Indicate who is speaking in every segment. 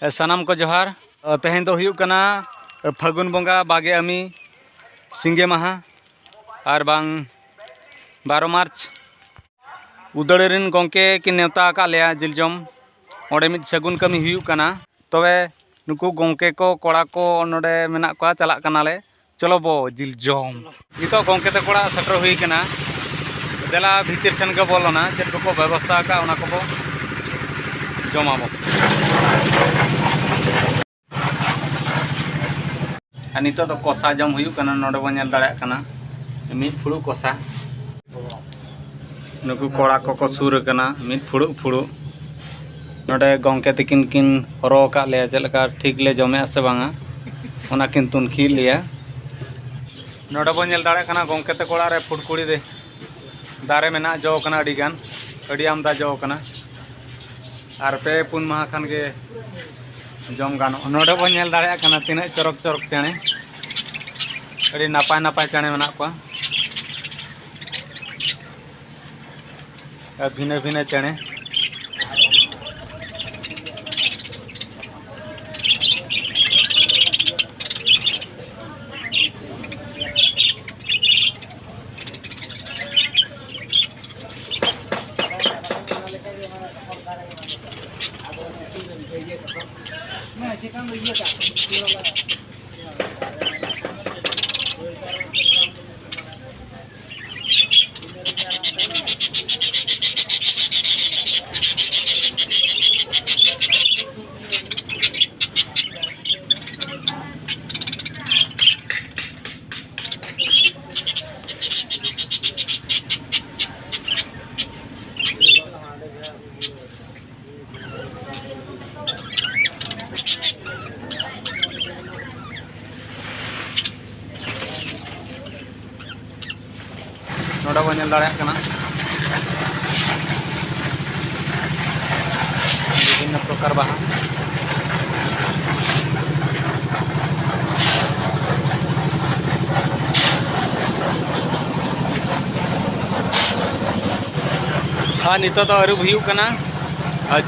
Speaker 1: सानाम को जोहार तेहें दो हुयुग कना फागुन बंगा बागे अमी सिंगे माहा और बांग 12 मार्च उदड़ेरिन गंके कि नेवता का लेया जिल जम ओडे मिद सगुन कमी हुयुग कना तबे नुकु गंके को कोड़ा को नोडे मेना को चला कनाले चलो बो जिल जम नितो गंके ते कोड़ा सटर हुई कना देला भीतर सेन के बोलोना चेद को व्यवस्था का उना को जमाबो नितो तो कोसा जम हुयुग कना नोडे बो नेल दाड़ा कना मिद फुड़ु कोसा नुकु कोड़ा को सुर कना मिद फुड़ु फुड़ु नोडे गंके तकिन किन हरो का ले चलका ठीक ले जमे से बांगा ओना किन तुनखी लिया नोडे बो नेल दाड़ा कना गंके ते कोड़ा रे फुड़कुड़ी दे दारे मेना जो कना अड़ी गान अड़ी आमदा जो कना और पे पुन माह खान के जम गानो नोडे बो नेल दाड़ा कना तिना चरक चरक चेणे अड़ी नापाय नापाय चेणे मेना को भिने भिने चेणे नोडे बो नेल दाड़ा कना विभिन्न प्रकार बाहा हाँ नितो तो अरुब हुयुग कना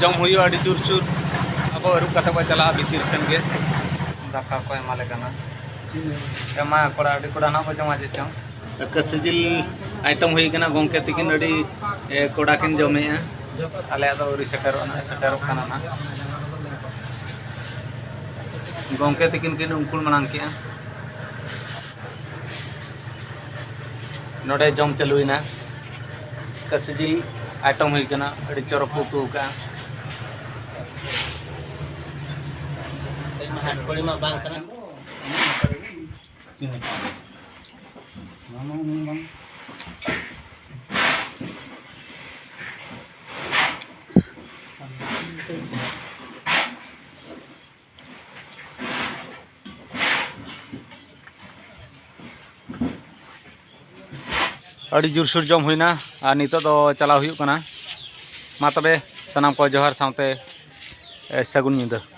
Speaker 1: जम हुयुग अड़ी दूर सुर अब अरुब कते बो चला भीतर सेन के दाका को एमाले कना एमा कोड़ा अड़ी कोड़ा ना बो जमा जेचो कसजिल आइटम हुई कना गंके तकिन अड़ी कोड़ा किन जमेया आले दो उरी सेटेरो कना ना गंके तकिन किन उनकुल मनांग के नोडे जम चलुइना कसजिल आइटम हुई कना अड़ी चरक उतु का हाट कोड़ी मा बांग कना अड़ी जोरसोर जम हुईना और नितो दो चला हुयुग कना मा तबे सनाम को जोहार सावते सगुन निदा।